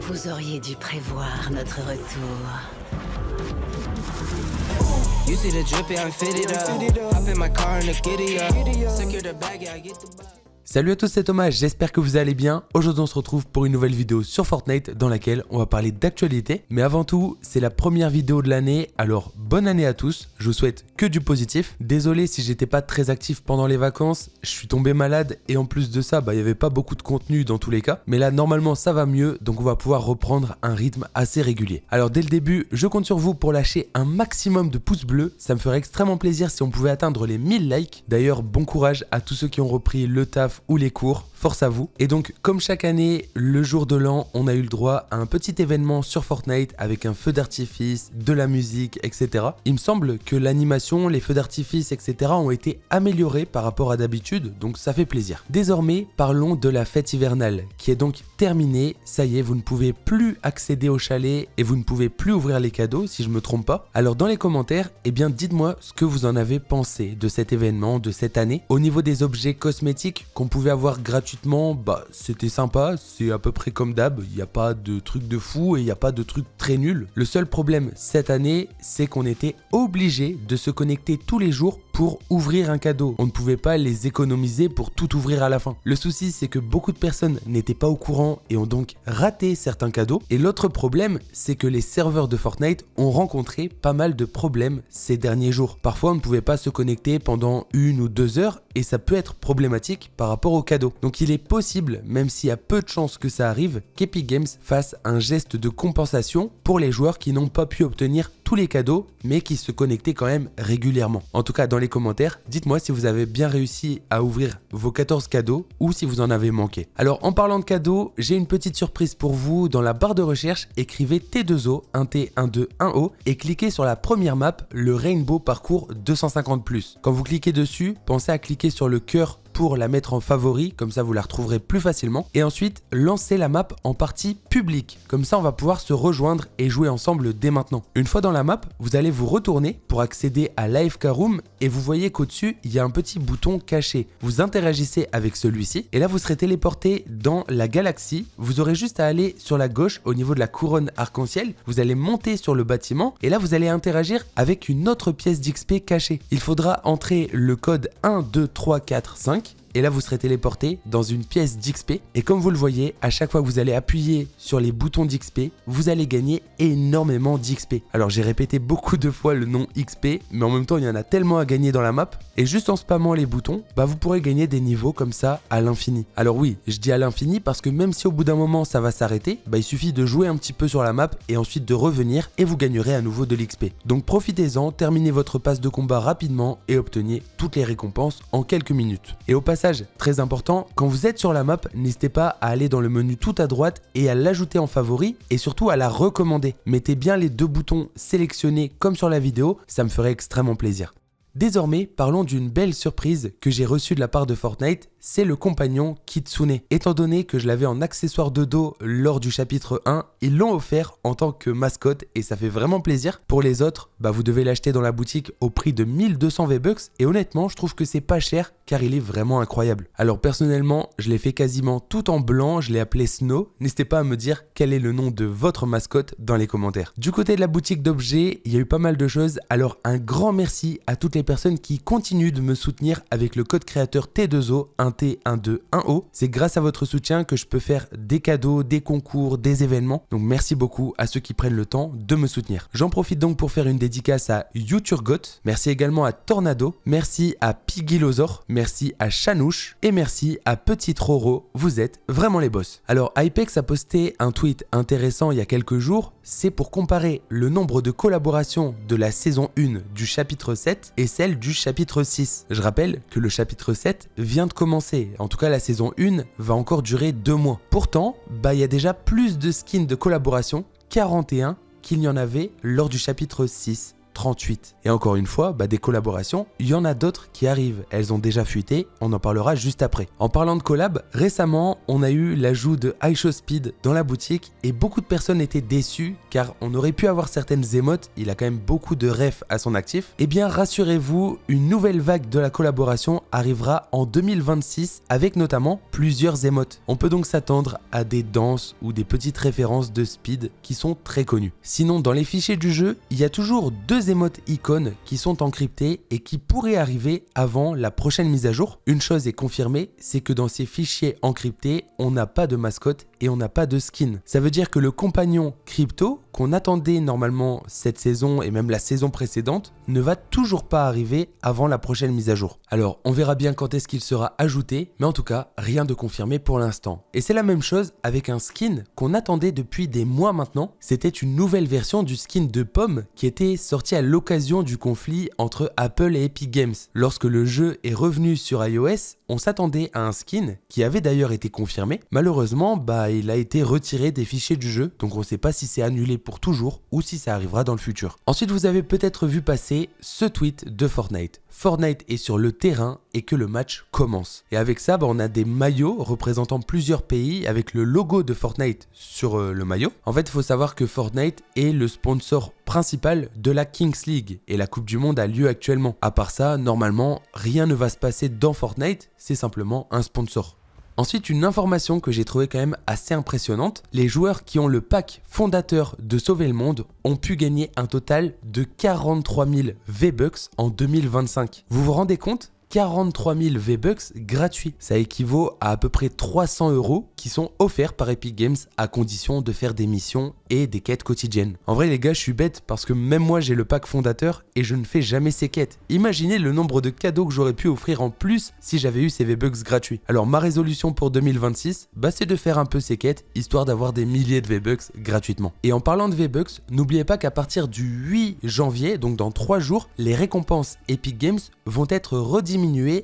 Vous auriez dû prévoir notre retour. You see the drip, yeah, I fit it up. Hop in my car and the giddy up. Secure the bag, yeah, I get the bag. Salut à tous, c'est Thomas, j'espère que vous allez bien. Aujourd'hui on se retrouve pour une nouvelle vidéo sur Fortnite dans laquelle on va parler d'actualité. Mais avant tout, c'est la première vidéo de l'année, alors bonne année à tous, je vous souhaite que du positif. Désolé si j'étais pas très actif pendant les vacances, je suis tombé malade et en plus de ça, il n'y avait pas beaucoup de contenu dans tous les cas. Mais là normalement ça va mieux, donc on va pouvoir reprendre un rythme assez régulier. Alors dès le début, je compte sur vous pour lâcher un maximum de pouces bleus, ça me ferait extrêmement plaisir si on pouvait atteindre les 1000 likes. D'ailleurs bon courage à tous ceux qui ont repris le taf ou les cours, force à vous. Et donc comme chaque année, le jour de l'an, on a eu le droit à un petit événement sur Fortnite avec un feu d'artifice, de la musique, etc. Il me semble que l'animation, les feux d'artifice, etc. ont été améliorés par rapport à d'habitude, donc ça fait plaisir. Désormais, parlons de la fête hivernale, qui est donc terminée. Ça y est, vous ne pouvez plus accéder au chalet et vous ne pouvez plus ouvrir les cadeaux, si je me trompe pas. Alors dans les commentaires, dites-moi ce que vous en avez pensé de cet événement, de cette année. Au niveau des objets cosmétiques qu'on pouvait avoir gratuitement, c'était sympa, c'est à peu près comme d'hab, il n'y a pas de truc de fou et il n'y a pas de truc très nul. Le seul problème cette année, c'est qu'on était obligé de se connecter tous les jours pour ouvrir un cadeau. On ne pouvait pas les économiser pour tout ouvrir à la fin. Le souci, c'est que beaucoup de personnes n'étaient pas au courant et ont donc raté certains cadeaux. Et l'autre problème, c'est que les serveurs de Fortnite ont rencontré pas mal de problèmes ces derniers jours. Parfois, on ne pouvait pas se connecter pendant 1 ou 2 heures et ça peut être problématique par rapport aux cadeaux. Donc il est possible, même s'il y a peu de chances que ça arrive, qu'Epic Games fasse un geste de compensation pour les joueurs qui n'ont pas pu obtenir tous les cadeaux, mais qui se connectaient quand même régulièrement. En tout cas, dans les commentaires, dites-moi si vous avez bien réussi à ouvrir vos 14 cadeaux ou si vous en avez manqué. Alors, en parlant de cadeaux, j'ai une petite surprise pour vous. Dans la barre de recherche, écrivez T2O, 1T, 1-2, 1O et cliquez sur la première map, le Rainbow Parcours 250+. Quand vous cliquez dessus, pensez à cliquer sur le cœur pour la mettre en favori, comme ça vous la retrouverez plus facilement. Et ensuite, lancez la map en partie publique. Comme ça, on va pouvoir se rejoindre et jouer ensemble dès maintenant. Une fois dans la map, vous allez vous retourner pour accéder à l'AFK Room et vous voyez qu'au-dessus, il y a un petit bouton caché. Vous interagissez avec celui-ci et là, vous serez téléporté dans la galaxie. Vous aurez juste à aller sur la gauche au niveau de la couronne arc-en-ciel. Vous allez monter sur le bâtiment et là, vous allez interagir avec une autre pièce d'XP cachée. Il faudra entrer le code 1, 2, 3, 4, 5. Et là, vous serez téléporté dans une pièce d'XP. Et comme vous le voyez, à chaque fois que vous allez appuyer sur les boutons d'XP, vous allez gagner énormément d'XP. Alors, j'ai répété beaucoup de fois le nom XP, mais en même temps, il y en a tellement à gagner dans la map. Et juste en spammant les boutons, vous pourrez gagner des niveaux comme ça à l'infini. Alors oui, je dis à l'infini parce que même si au bout d'un moment, ça va s'arrêter, il suffit de jouer un petit peu sur la map et ensuite de revenir et vous gagnerez à nouveau de l'XP. Donc profitez-en, terminez votre passe de combat rapidement et obtenez toutes les récompenses en quelques minutes. Et au passage, très important, quand vous êtes sur la map, n'hésitez pas à aller dans le menu tout à droite et à l'ajouter en favori et surtout à la recommander. Mettez bien les 2 boutons sélectionnés comme sur la vidéo, ça me ferait extrêmement plaisir. Désormais, parlons d'une belle surprise que j'ai reçue de la part de Fortnite, c'est le compagnon Kitsune. Étant donné que je l'avais en accessoire de dos lors du chapitre 1, ils l'ont offert en tant que mascotte et ça fait vraiment plaisir. Pour les autres, vous devez l'acheter dans la boutique au prix de 1200 V-Bucks et honnêtement, je trouve que c'est pas cher car il est vraiment incroyable. Alors personnellement, je l'ai fait quasiment tout en blanc, je l'ai appelé Snow. N'hésitez pas à me dire quel est le nom de votre mascotte dans les commentaires. Du côté de la boutique d'objets, il y a eu pas mal de choses, alors un grand merci à toutes les personnes qui continuent de me soutenir avec le code créateur T2O, 1T, 1-2, 1O. C'est grâce à votre soutien que je peux faire des cadeaux, des concours, des événements. Donc merci beaucoup à ceux qui prennent le temps de me soutenir. J'en profite donc pour faire une dédicace à Youturgot. Merci également à Tornado. Merci à Pigilosaur. Merci à Chanouche. Et merci à Petit Roro. Vous êtes vraiment les boss. Alors Hypex a posté un tweet intéressant il y a quelques jours. C'est pour comparer le nombre de collaborations de la saison 1 du chapitre 7 et celle du chapitre 6. Je rappelle que le chapitre 7 vient de commencer. En tout cas, la saison 1 va encore durer 2 mois. Pourtant, il y a déjà plus de skins de collaboration, 41, qu'il n'y en avait lors du chapitre 6. 38. Et encore une fois, des collaborations, il y en a d'autres qui arrivent. Elles ont déjà fuité, on en parlera juste après. En parlant de collab, récemment, on a eu l'ajout de iShowSpeed dans la boutique et beaucoup de personnes étaient déçues car on aurait pu avoir certaines émotes, il a quand même beaucoup de refs à son actif. Eh bien, rassurez-vous, une nouvelle vague de la collaboration arrivera en 2026 avec notamment plusieurs émotes. On peut donc s'attendre à des danses ou des petites références de Speed qui sont très connues. Sinon, dans les fichiers du jeu, il y a toujours 2 émotes icônes qui sont encryptées et qui pourraient arriver avant la prochaine mise à jour. Une chose est confirmée, c'est que dans ces fichiers encryptés, on n'a pas de mascotte et on n'a pas de skin. Ça veut dire que le compagnon crypto qu'on attendait normalement cette saison et même la saison précédente ne va toujours pas arriver avant la prochaine mise à jour. Alors on verra bien quand est-ce qu'il sera ajouté, mais en tout cas rien de confirmé pour l'instant. Et c'est la même chose avec un skin qu'on attendait depuis des mois maintenant. C'était une nouvelle version du skin de Pomme qui était sorti à l'occasion du conflit entre Apple et Epic Games. Lorsque le jeu est revenu sur iOS, on s'attendait à un skin qui avait d'ailleurs été confirmé. Malheureusement, il a été retiré des fichiers du jeu, donc on ne sait pas si c'est annulé pour toujours ou si ça arrivera dans le futur. Ensuite, vous avez peut-être vu passer ce tweet de Fortnite. Fortnite est sur le terrain et que le match commence. Et avec ça, on a des maillots représentant plusieurs pays avec le logo de Fortnite sur le maillot. En fait, il faut savoir que Fortnite est le sponsor principal de la Kings League et la Coupe du Monde a lieu actuellement. À part ça, normalement, rien ne va se passer dans Fortnite, c'est simplement un sponsor. Ensuite, une information que j'ai trouvée quand même assez impressionnante, les joueurs qui ont le pack fondateur de Sauver le Monde ont pu gagner un total de 43 000 V-Bucks en 2025. Vous vous rendez compte ? 43 000 V-Bucks gratuits. Ça équivaut à peu près 300 € qui sont offerts par Epic Games à condition de faire des missions et des quêtes quotidiennes. En vrai les gars, je suis bête parce que même moi j'ai le pack fondateur et je ne fais jamais ces quêtes. Imaginez le nombre de cadeaux que j'aurais pu offrir en plus si j'avais eu ces V-Bucks gratuits. Alors ma résolution pour 2026, c'est de faire un peu ces quêtes histoire d'avoir des milliers de V-Bucks gratuitement. Et en parlant de V-Bucks, n'oubliez pas qu'à partir du 8 janvier, donc dans 3 jours, les récompenses Epic Games vont être rediminuées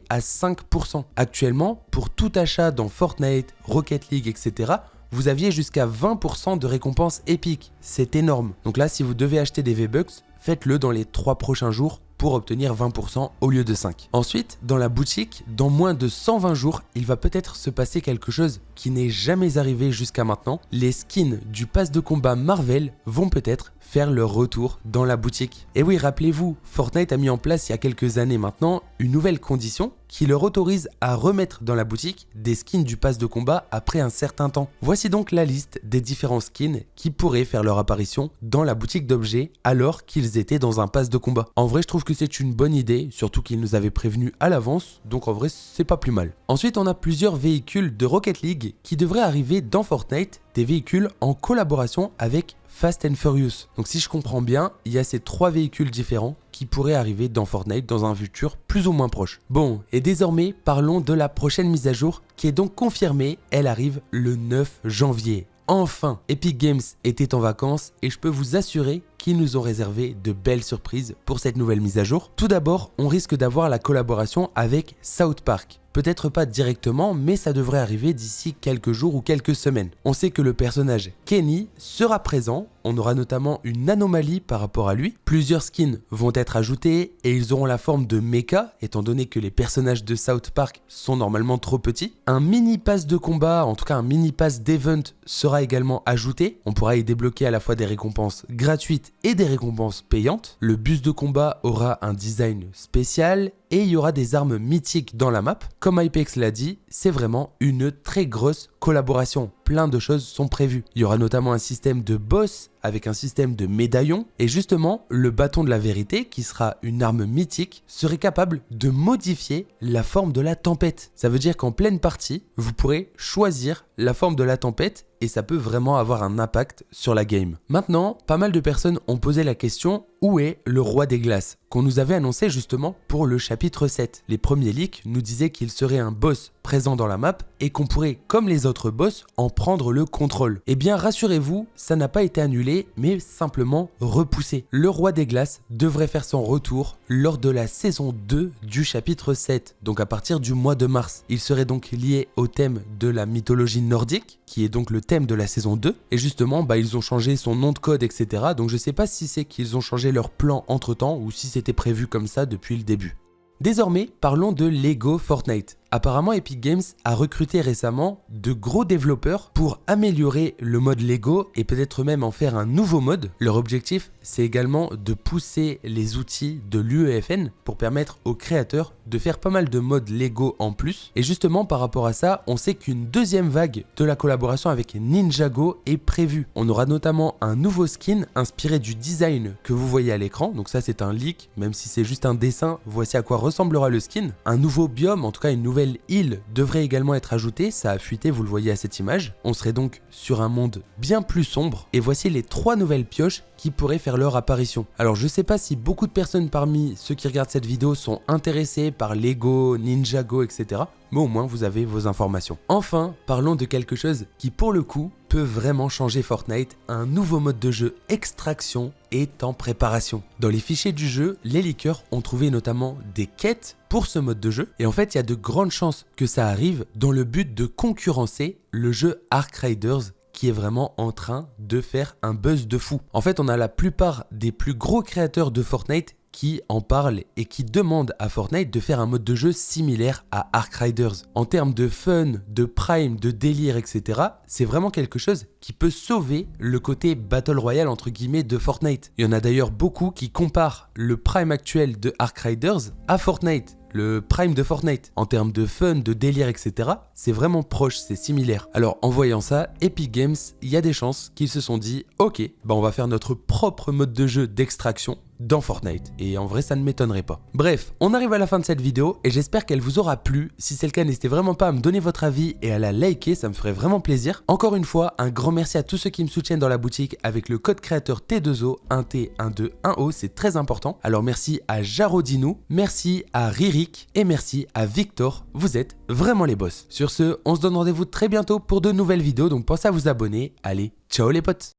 à 5%. Actuellement, pour tout achat dans Fortnite, Rocket League, etc., vous aviez jusqu'à 20% de récompenses épiques. C'est énorme. Donc là, si vous devez acheter des V-Bucks, faites-le dans les 3 prochains jours pour obtenir 20% au lieu de 5. Ensuite, dans la boutique, dans moins de 120 jours, il va peut-être se passer quelque chose qui n'est jamais arrivé jusqu'à maintenant. Les skins du pass de combat Marvel vont peut-être faire leur retour dans la boutique. Et oui, rappelez-vous, Fortnite a mis en place il y a quelques années maintenant une nouvelle condition qui leur autorise à remettre dans la boutique des skins du pass de combat après un certain temps. Voici donc la liste des différents skins qui pourraient faire leur apparition dans la boutique d'objets alors qu'ils étaient dans un pass de combat. En vrai, je trouve que c'est une bonne idée, surtout qu'ils nous avaient prévenu à l'avance, donc en vrai, c'est pas plus mal. Ensuite, on a plusieurs véhicules de Rocket League qui devraient arriver dans Fortnite, des véhicules en collaboration avec Fast and Furious. Donc si je comprends bien, il y a ces 3 véhicules différents qui pourraient arriver dans Fortnite dans un futur plus ou moins proche. Bon, et désormais, parlons de la prochaine mise à jour qui est donc confirmée. Elle arrive le 9 janvier. Enfin, Epic Games était en vacances et je peux vous assurer qu'ils nous ont réservé de belles surprises pour cette nouvelle mise à jour. Tout d'abord, on risque d'avoir la collaboration avec South Park. Peut-être pas directement, mais ça devrait arriver d'ici quelques jours ou quelques semaines. On sait que le personnage Kenny sera présent, on aura notamment une anomalie par rapport à lui. Plusieurs skins vont être ajoutés et ils auront la forme de mecha, étant donné que les personnages de South Park sont normalement trop petits. Un mini pass de combat, en tout cas un mini pass d'event sera également ajouté. On pourra y débloquer à la fois des récompenses gratuites et des récompenses payantes. Le bus de combat aura un design spécial et il y aura des armes mythiques dans la map. Comme Hypex l'a dit, c'est vraiment une très grosse collaboration. Plein de choses sont prévues. Il y aura notamment un système de boss avec un système de médaillons et justement le bâton de la vérité qui sera une arme mythique serait capable de modifier la forme de la tempête. Ça veut dire qu'en pleine partie, vous pourrez choisir la forme de la tempête et ça peut vraiment avoir un impact sur la game. Maintenant, pas mal de personnes ont posé la question où est le roi des glaces qu'on nous avait annoncé justement pour le chapitre chapitre 7. Les premiers leaks nous disaient qu'il serait un boss présent dans la map et qu'on pourrait, comme les autres boss, en prendre le contrôle. Eh bien rassurez-vous, ça n'a pas été annulé, mais simplement repoussé. Le roi des glaces devrait faire son retour lors de la saison 2 du chapitre 7, donc à partir du mois de mars. Il serait donc lié au thème de la mythologie nordique, qui est donc le thème de la saison 2, et justement ils ont changé son nom de code, etc. Donc je sais pas si c'est qu'ils ont changé leur plan entre temps ou si c'était prévu comme ça depuis le début. Désormais, parlons de Lego Fortnite. Apparemment, Epic Games a recruté récemment de gros développeurs pour améliorer le mode Lego et peut-être même en faire un nouveau mode. Leur objectif, c'est également de pousser les outils de l'UEFN pour permettre aux créateurs de faire pas mal de modes Lego en plus. Et justement, par rapport à ça, on sait qu'une deuxième vague de la collaboration avec Ninjago est prévue. On aura notamment un nouveau skin inspiré du design que vous voyez à l'écran. Donc ça, c'est un leak, même si c'est juste un dessin. Voici à quoi ressemblera le skin. Un nouveau biome, en tout cas une nouvelle île devrait également être ajoutée, ça a fuité, vous le voyez à cette image. On serait donc sur un monde bien plus sombre et voici les 3 nouvelles pioches qui pourraient faire leur apparition. Alors je sais pas si beaucoup de personnes parmi ceux qui regardent cette vidéo sont intéressés par Lego, Ninjago, etc. Mais au moins vous avez vos informations. Enfin, parlons de quelque chose qui pour le coup peut vraiment changer Fortnite. Un nouveau mode de jeu extraction est en préparation. Dans les fichiers du jeu, les leakers ont trouvé notamment des quêtes pour ce mode de jeu. Et en fait, il y a de grandes chances que ça arrive dans le but de concurrencer le jeu Ark Raiders, qui est vraiment en train de faire un buzz de fou. En fait, on a la plupart des plus gros créateurs de Fortnite qui en parlent et qui demandent à Fortnite de faire un mode de jeu similaire à Ark Raiders. En termes de fun, de prime, de délire, etc., c'est vraiment quelque chose qui peut sauver le côté Battle Royale entre guillemets de Fortnite. Il y en a d'ailleurs beaucoup qui comparent le prime actuel de Ark Raiders à Fortnite. Le prime de Fortnite, en termes de fun, de délire, etc., c'est vraiment proche, c'est similaire. Alors en voyant ça, Epic Games, il y a des chances qu'ils se sont dit « Ok, on va faire notre propre mode de jeu d'extraction dans Fortnite. » Et en vrai, ça ne m'étonnerait pas. Bref, on arrive à la fin de cette vidéo et j'espère qu'elle vous aura plu. Si c'est le cas, n'hésitez vraiment pas à me donner votre avis et à la liker, ça me ferait vraiment plaisir. Encore une fois, un grand merci à tous ceux qui me soutiennent dans la boutique avec le code créateur T2O, 1T, 1-2, 1O, c'est très important. Alors merci à Jarodinou, merci à Ririk et merci à Victor, vous êtes vraiment les boss. Sur ce, on se donne rendez-vous très bientôt pour de nouvelles vidéos, donc pensez à vous abonner. Allez, ciao les potes!